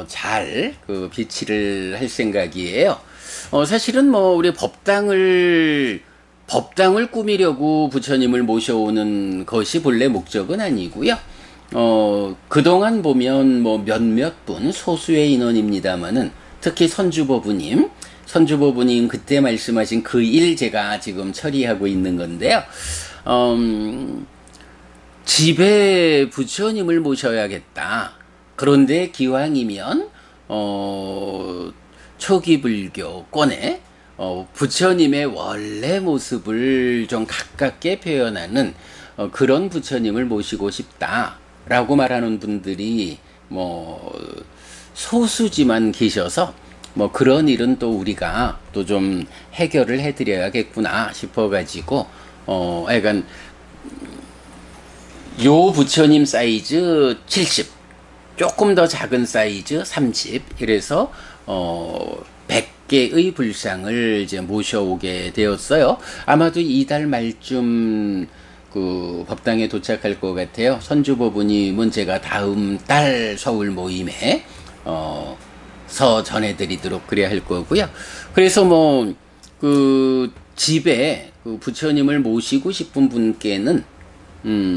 잘 그 비치를 할 생각이에요. 사실은 뭐 우리 법당을 꾸미려고 부처님을 모셔오는 것이 본래 목적은 아니고요. 그동안 보면 뭐 몇몇 분 소수의 인원입니다만은 특히 선주보부님 그때 말씀하신 그 일 제가 지금 처리하고 있는 건데요. 집에 부처님을 모셔야겠다. 그런데 기왕이면 초기 불교권에 부처님의 원래 모습을 좀 가깝게 표현하는 그런 부처님을 모시고 싶다라고 말하는 분들이 뭐 소수지만 계셔서 뭐 그런 일은 또 우리가 또 좀 해결을 해드려야겠구나 싶어가지고 약간 요 부처님 사이즈 70, 조금 더 작은 사이즈 30, 이래서 100개의 불상을 이제 모셔오게 되었어요. 아마도 이달 말쯤 그 법당에 도착할 것 같아요. 선주보부님은 제가 다음 달 서울 모임에 서 전해드리도록 그래야 할 거고요. 그래서 뭐 그 집에 그 부처님을 모시고 싶은 분께는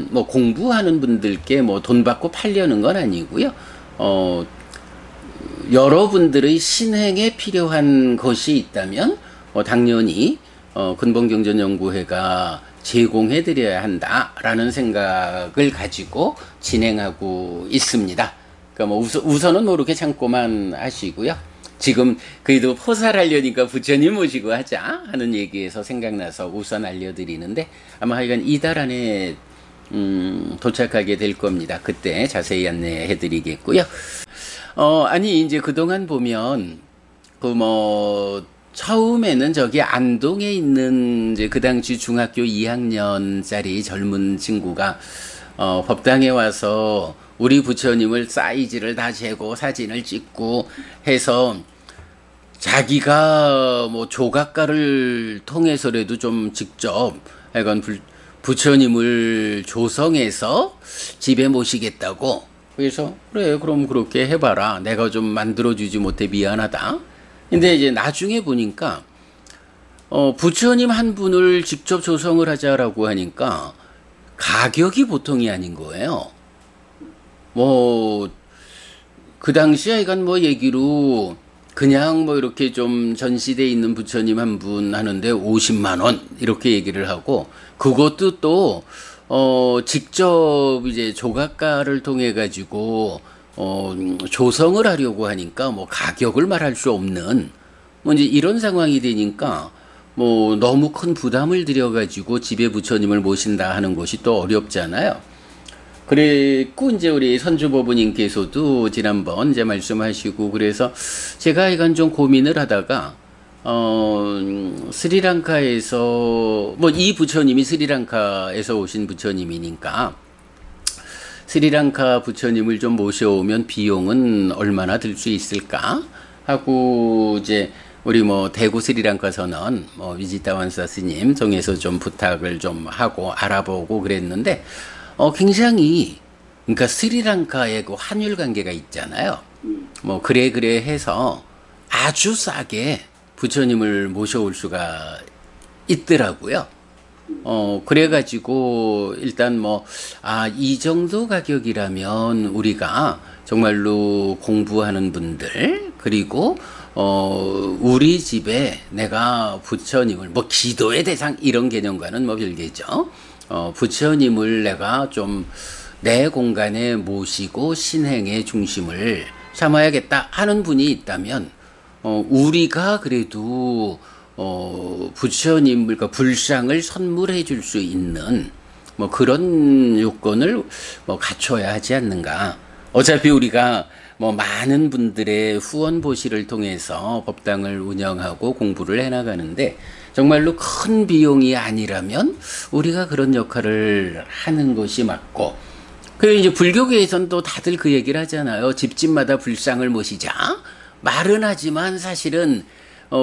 뭐 공부하는 분들께 뭐 돈 받고 팔려는 건 아니고요. 여러분들의 신행에 필요한 것이 있다면 당연히 근본경전연구회가 제공해 드려야 한다라는 생각을 가지고 진행하고 있습니다. 그러니까 뭐 우선은 뭐 이렇게 참고만 하시고요. 지금 그래도 포살하려니까 부처님 모시고 하자 하는 얘기에서 생각나서 우선 알려드리는데 아마 하여간 이달 안에 도착하게 될 겁니다. 그때 자세히 안내해 드리겠고요. 아니 이제 그동안 보면 그 뭐 처음에는 저기 안동에 있는 이제 그 당시 중학교 2학년짜리 젊은 친구가 법당에 와서 우리 부처님을 사이즈를 다 재고 사진을 찍고 해서 자기가 뭐 조각가를 통해서라도 좀 직접 약간 부처님을 조성해서 집에 모시겠다고. 그래서 그래 그럼 그렇게 해봐라. 내가 좀 만들어주지 못해 미안하다. 근데 이제 나중에 보니까 부처님 한 분을 직접 조성을 하자라고 하니까 가격이 보통이 아닌 거예요. 뭐 그 당시에 이건 뭐 얘기로 그냥 뭐 이렇게 좀 전시돼 있는 부처님 한 분 하는데 50만 원 이렇게 얘기를 하고 그것도 또 직접 이제 조각가를 통해 가지고 조성을 하려고 하니까 뭐 가격을 말할 수 없는 뭐 이제 이런 상황이 되니까 뭐 너무 큰 부담을 들여 가지고 집에 부처님을 모신다 하는 것이 또 어렵잖아요. 그리고 이제 우리 선주보부님께서도 지난번 이제 말씀하시고 그래서 제가 이건 좀 고민을 하다가 스리랑카에서 뭐 이 부처님이 스리랑카에서 오신 부처님이니까 스리랑카 부처님을 좀 모셔오면 비용은 얼마나 들 수 있을까 하고 이제 우리 뭐 대구 스리랑카 선언 뭐 위지타완사 스님 통해서 좀 부탁을 좀 하고 알아보고 그랬는데 굉장히 그러니까 스리랑카의 그 환율 관계가 있잖아요. 뭐 그래 해서 아주 싸게 부처님을 모셔올 수가 있더라고요. 그래가지고 일단 뭐 이 정도 가격이라면 우리가 정말로 공부하는 분들 그리고 우리 집에 내가 부처님을 뭐 기도의 대상 이런 개념과는 뭐 별개죠. 부처님을 내가 좀 내 공간에 모시고 신행의 중심을 삼아야겠다 하는 분이 있다면 우리가 그래도 부처님을 그러니까 불상을 선물해 줄 수 있는 뭐 그런 요건을 뭐 갖춰야 하지 않는가. 어차피 우리가 뭐 많은 분들의 후원 보시를 통해서 법당을 운영하고 공부를 해나가는데 정말로 큰 비용이 아니라면 우리가 그런 역할을 하는 것이 맞고 그리고 이제 불교계에서는 또 다들 그 얘기를 하잖아요. 집집마다 불상을 모시자. 말은 하지만 사실은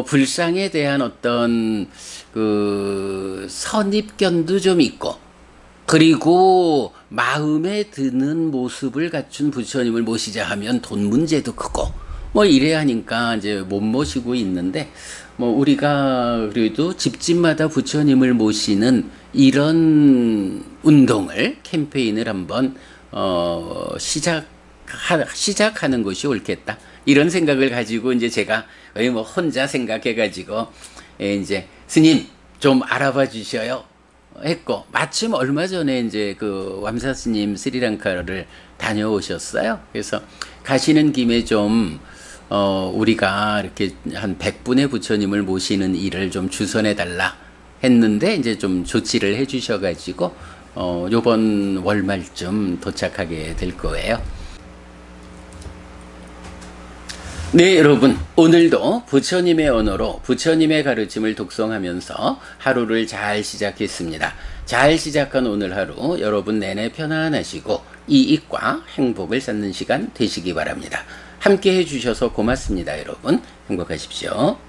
불상에 대한 어떤 그 선입견도 좀 있고 그리고 마음에 드는 모습을 갖춘 부처님을 모시자 하면 돈 문제도 크고 뭐 이래야 하니까 이제 못 모시고 있는데, 뭐 우리가 그래도 집집마다 부처님을 모시는 이런 운동을, 캠페인을 한번 시작하는 것이 옳겠다, 이런 생각을 가지고 이제 제가 거의 뭐 혼자 생각해 가지고 이제 스님 좀 알아봐 주셔요 했고, 마침 얼마 전에 이제 그 왬사 스님 스리랑카를 다녀오셨어요. 그래서 가시는 김에 좀 우리가 이렇게 한 100분의 부처님을 모시는 일을 좀 주선해 달라 했는데, 이제 좀 조치를 해 주셔 가지고 요번 월말쯤 도착하게 될 거예요. 네, 여러분, 오늘도 부처님의 언어로 부처님의 가르침을 독송하면서 하루를 잘 시작했습니다. 잘 시작한 오늘 하루 여러분 내내 편안하시고 이익과 행복을 쌓는 시간 되시기 바랍니다. 함께 해주셔서 고맙습니다. 여러분, 행복하십시오.